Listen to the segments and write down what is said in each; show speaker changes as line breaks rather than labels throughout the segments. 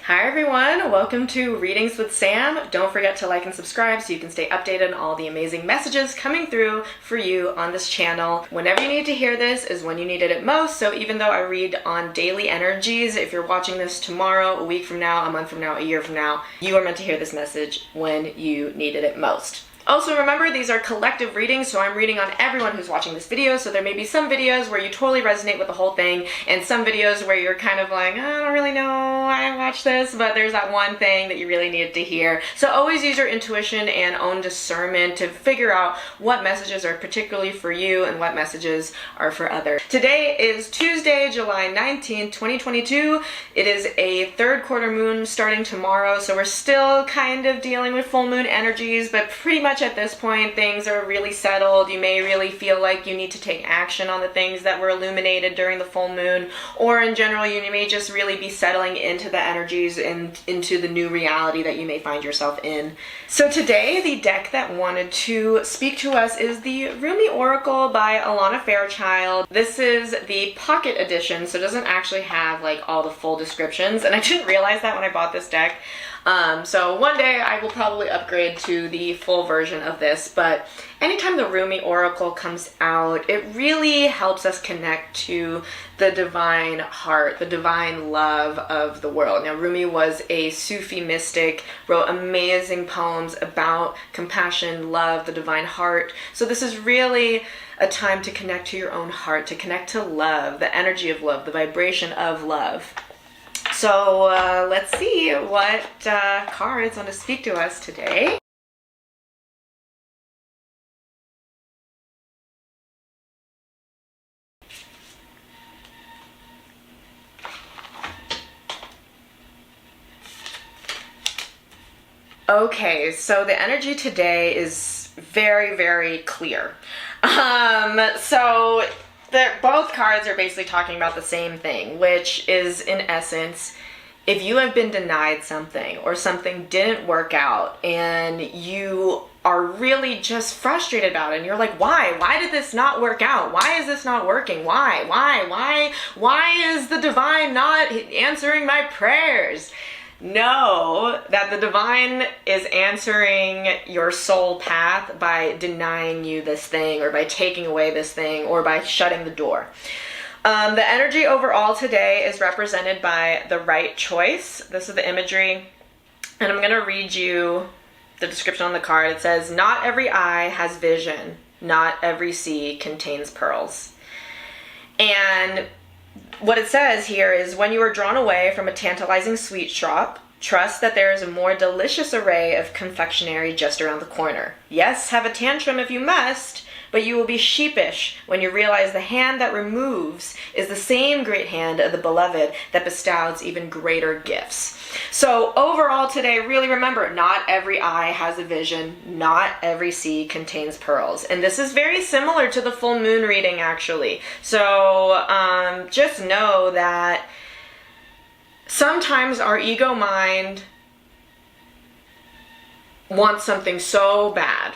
Hi everyone, welcome to Readings with Sam. Don't forget to like and subscribe so you can stay updated on all the amazing messages coming through for you on this channel. Whenever you need to hear this is when you needed it most, so even though I read on daily energies, if you're watching this tomorrow, a week from now, a month from now, a year from now, you are meant to hear this message when you needed it most. Also remember, these are collective readings, so I'm reading on everyone who's watching this video, so there may be some videos where you totally resonate with the whole thing, and some videos where you're kind of like, I don't really know, I watched this, but there's that one thing that you really needed to hear. So always use your intuition and own discernment to figure out what messages are particularly for you and what messages are for others. Today is Tuesday, July 19th, 2022. It is a third quarter moon starting tomorrow, so we're still kind of dealing with full moon energies, but pretty much at this point things are really settled. You may really feel like you need to take action on the things that were illuminated during the full moon, or in general you may just really be settling into the energies and into the new reality that you may find yourself in. So today the deck that wanted to speak to us is the Rumi Oracle by Alana Fairchild. This is the pocket edition, so it doesn't actually have like all the full descriptions, and I didn't realize that when I bought this deck. So one day I will probably upgrade to the full version of this, but anytime the Rumi Oracle comes out, it really helps us connect to the divine heart, the divine love of the world. Now, Rumi was a Sufi mystic, wrote amazing poems about compassion, love, the divine heart. So this is really a time to connect to your own heart, to connect to love, the energy of love, the vibration of love. So let's see what cards want to speak to us today. Okay, so the energy today is very, very clear. Both cards are basically talking about the same thing, which is, in essence, if you have been denied something or something didn't work out and you are really just frustrated about it and you're like, why did this not work out? Why is this not working? Why is the divine not answering my prayers? Know that the divine is answering your soul path by denying you this thing, or by taking away this thing, or by shutting the door. The energy overall today is represented by the right choice. This is the imagery, and I'm going to read you the description on the card. It says, not every eye has vision, not every sea contains pearls. And what it says here is, when you are drawn away from a tantalizing sweet shop, trust that there is a more delicious array of confectionery just around the corner. Yes, have a tantrum if you must, but you will be sheepish when you realize the hand that removes is the same great hand of the beloved that bestows even greater gifts. So overall today, really remember, not every eye has a vision, not every sea contains pearls. And this is very similar to the full moon reading, actually. So just know that sometimes our ego mind wants something so bad,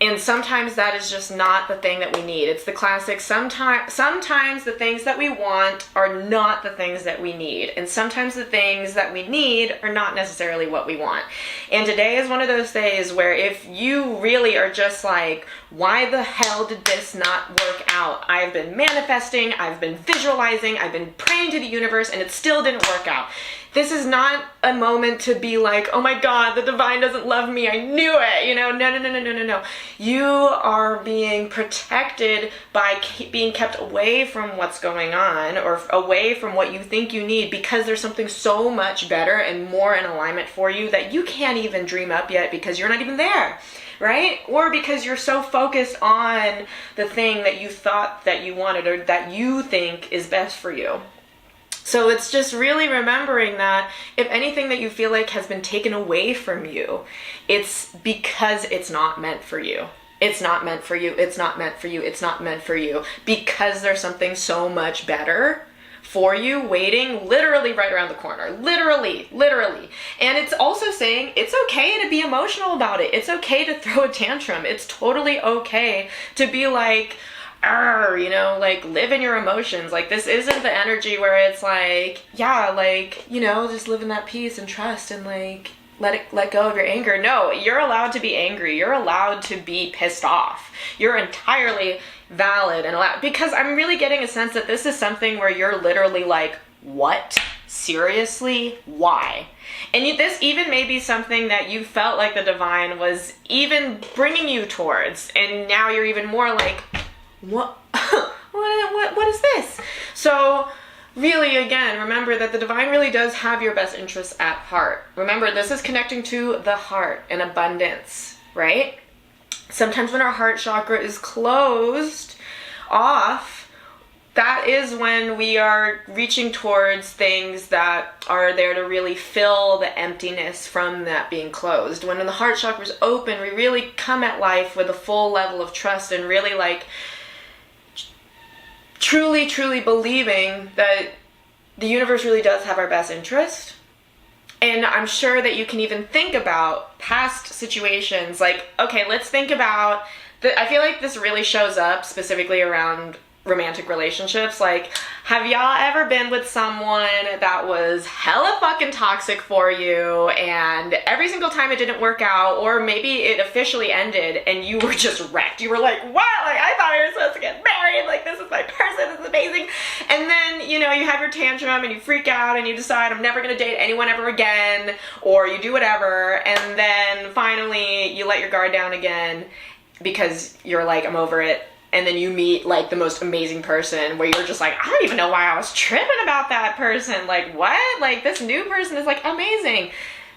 and sometimes that is just not the thing that we need. It's the classic, sometimes the things that we want are not the things that we need, and sometimes the things that we need are not necessarily what we want. And today is one of those days where if you really are just like, why the hell did this not work out? I've been manifesting, I've been visualizing, I've been praying to the universe, and it still didn't work out. This is not a moment to be like, oh my God, the divine doesn't love me, I knew it, you know, no. You are being protected by being kept away from what's going on, or away from what you think you need, because there's something so much better and more in alignment for you that you can't even dream up yet because you're not even there. Right? Or because you're so focused on the thing that you thought that you wanted, or that you think is best for you. So it's just really remembering that if anything that you feel like has been taken away from you, it's because it's not meant for you. It's not meant for you. It's not meant for you. It's not meant for you. Because there's something so much better for you waiting literally right around the corner. Literally. And it's also saying it's okay to be emotional about it. It's okay to throw a tantrum. It's totally okay to be like, you know, like live in your emotions. Like this isn't the energy where it's like, yeah, like, you know, just live in that peace and trust and like let go of your anger. No, you're allowed to be angry. You're allowed to be pissed off. You're entirely valid and allowed, because I'm really getting a sense that this is something where you're literally like, what? Seriously? Why? And this even may be something that you felt like the divine was even bringing you towards, and now you're even more like, what what is this? So really, again, remember that the divine really does have your best interests at heart. Remember, this is connecting to the heart and abundance, right? Sometimes when our heart chakra is closed off, that is when we are reaching towards things that are there to really fill the emptiness from that being closed. When the heart chakra is open, we really come at life with a full level of trust and really like truly believing that the universe really does have our best interest. And I'm sure that you can even think about past situations. Like, okay, let's think about I feel like this really shows up specifically around romantic relationships. Like, have y'all ever been with someone that was hella fucking toxic for you, and every single time it didn't work out, or maybe it officially ended and you were just wrecked? You were like, what? Like, I thought we were supposed to get married. Like, this is my person. This is amazing. And then, you know, you have your tantrum and you freak out and you decide, I'm never going to date anyone ever again, or you do whatever. And then finally you let your guard down again because you're like, I'm over it. And then you meet like the most amazing person where you're just like, I don't even know why I was tripping about that person. Like, what? Like, this new person is like amazing.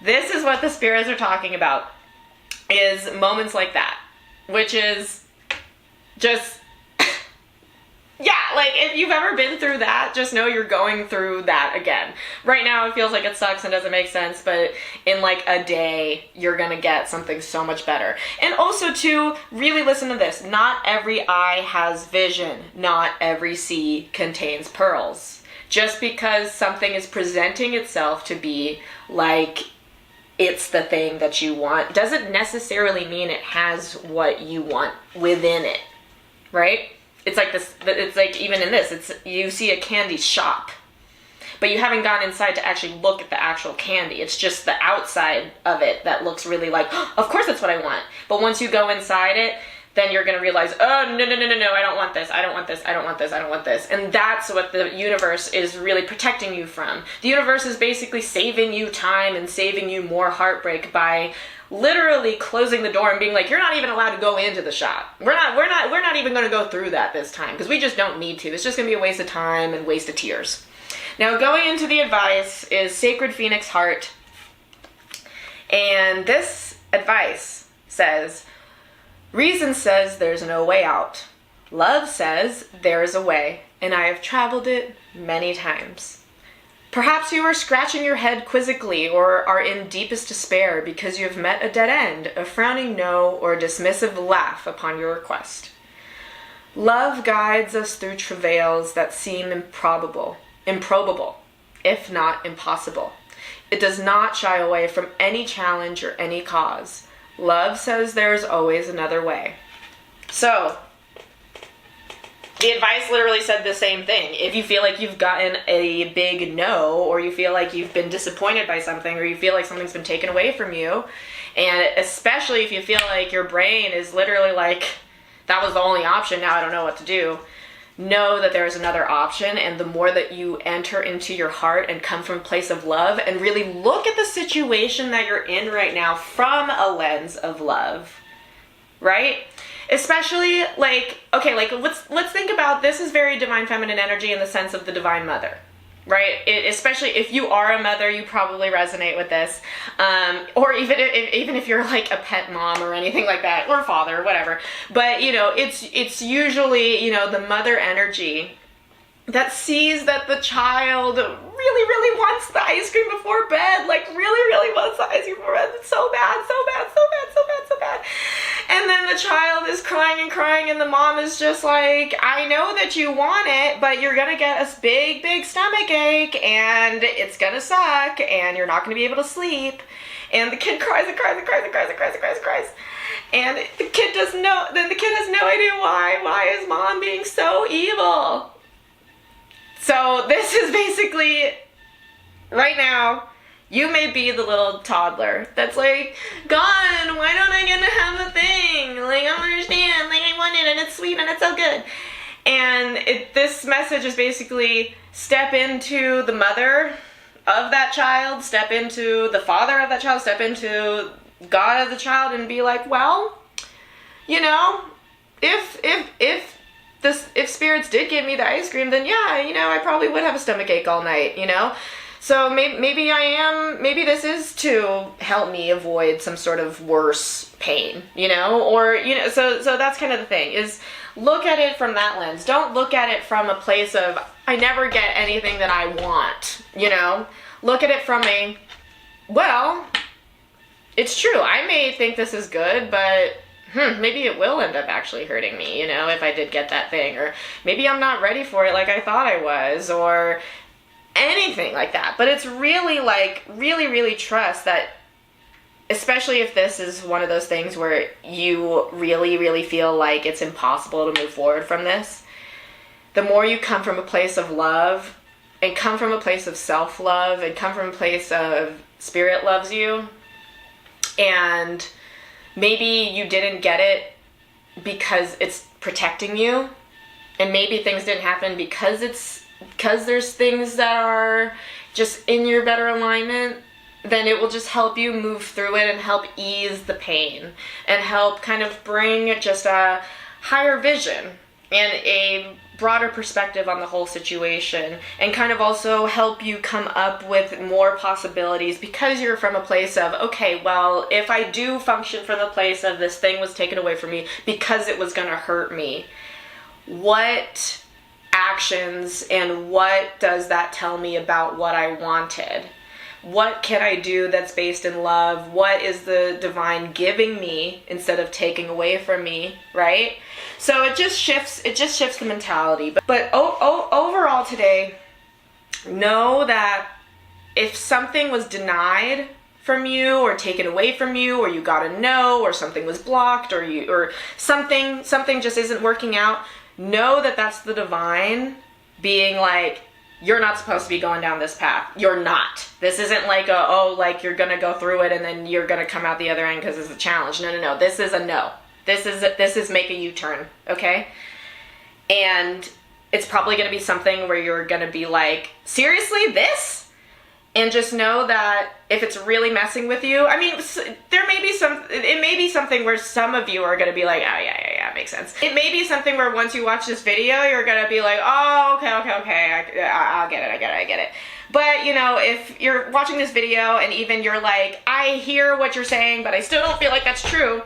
This is what the spirits are talking about, is moments like that, which is just, yeah, like if you've ever been through that, just know you're going through that again. Right now it feels like it sucks and doesn't make sense, but in like a day, you're gonna get something so much better. And also to really listen to this, not every eye has vision, not every sea contains pearls. Just because something is presenting itself to be like it's the thing that you want, doesn't necessarily mean it has what you want within it, right? It's like this, it's like even in this, it's, you see a candy shop, but you haven't gone inside to actually look at the actual candy. It's just the outside of it that looks really like, oh, of course that's what I want. But once you go inside it, then you're going to realize, oh, no, I don't want this. I don't want this. I don't want this. I don't want this. And that's what the universe is really protecting you from. The universe is basically saving you time and saving you more heartbreak by literally closing the door and being like, you're not even allowed to go into the shop. We're not even going to go through that this time because we just don't need to. It's just going to be a waste of time and waste of tears. Now, going into the advice is Sacred Phoenix Heart. And this advice says, reason says there's no way out. Love says there is a way, and I have traveled it many times. Perhaps you are scratching your head quizzically or are in deepest despair because you have met a dead end, a frowning no or a dismissive laugh upon your request. Love guides us through travails that seem improbable, if not impossible. It does not shy away from any challenge or any cause. Love says there is always another way. So, the advice literally said the same thing. If you feel like you've gotten a big no, or you feel like you've been disappointed by something, or you feel like something's been taken away from you, and especially if you feel like your brain is literally like, that was the only option, now I don't know what to do, know that there is another option. And the more that you enter into your heart and come from a place of love and really look at the situation that you're in right now from a lens of love, right? Especially like, okay, like let's think about, this is very divine feminine energy in the sense of the divine mother, right? Especially if you are a mother, you probably resonate with this. Or even if you're like a pet mom or anything like that, or father, or whatever. But you know, it's usually, you know, the mother energy that sees that the child really wants the ice cream before bed, like really wants the ice cream before bed. It's so bad. And then the child is crying and crying, and the mom is just like, I know that you want it, but you're gonna get a big, big stomach ache, and it's gonna suck, and you're not gonna be able to sleep. And the kid cries and cries and cries and cries and cries and cries and cries. And the kid doesn't know, then the kid has no idea why. Why is mom being so evil? So this is basically, right now, you may be the little toddler that's like, God, why don't I get to have the thing? Like, I don't understand. Like, I want it, and it's sweet, and it's so good. And this message is basically, step into the mother of that child, step into the father of that child, step into God of the child, and be like, well, you know, if spirits did give me the ice cream, then yeah, you know, I probably would have a stomach ache all night, you know? So maybe this is to help me avoid some sort of worse pain, you know? Or, you know, so that's kind of the thing, is look at it from that lens. Don't look at it from a place of, I never get anything that I want, you know? Look at it from a, well, it's true, I may think this is good, but maybe it will end up actually hurting me, you know, if I did get that thing. Or maybe I'm not ready for it like I thought I was, or anything like that. But it's really like, really trust that, especially if this is one of those things where you really feel like it's impossible to move forward from this, the more you come from a place of love, and come from a place of self-love, and come from a place of spirit loves you, and maybe you didn't get it because it's protecting you, and maybe things didn't happen because there's things that are just in your better alignment, then it will just help you move through it and help ease the pain and help kind of bring just a higher vision and a broader perspective on the whole situation, and kind of also help you come up with more possibilities, because you're from a place of, okay, well, if I do function from the place of this thing was taken away from me because it was going to hurt me, what actions and what does that tell me about what I wanted? What can I do that's based in love? What is the divine giving me instead of taking away from me, right? So it just shifts the mentality. But overall today, know that if something was denied from you or taken away from you, or you got a no, or something was blocked, or something just isn't working out, know that that's the divine being like, you're not supposed to be going down this path. You're not. This isn't like like you're gonna go through it and then you're gonna come out the other end because it's a challenge. No. This is a no. This is make a U-turn, okay? And it's probably gonna be something where you're gonna be like, seriously, this? And just know that if it's really messing with you, I mean, it may be something where some of you are going to be like, oh, yeah, makes sense. It may be something where once you watch this video, you're going to be like, oh, okay, I'll get it. But, you know, if you're watching this video and even you're like, I hear what you're saying, but I still don't feel like that's true,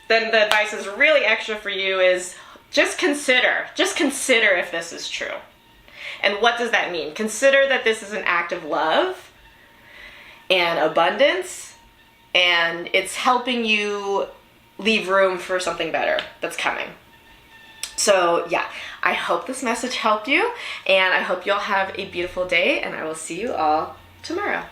then the advice is really extra for you is just consider if this is true. And what does that mean? Consider that this is an act of love and abundance, and it's helping you leave room for something better that's coming. So yeah, I hope this message helped you, and I hope you all have a beautiful day, and I will see you all tomorrow.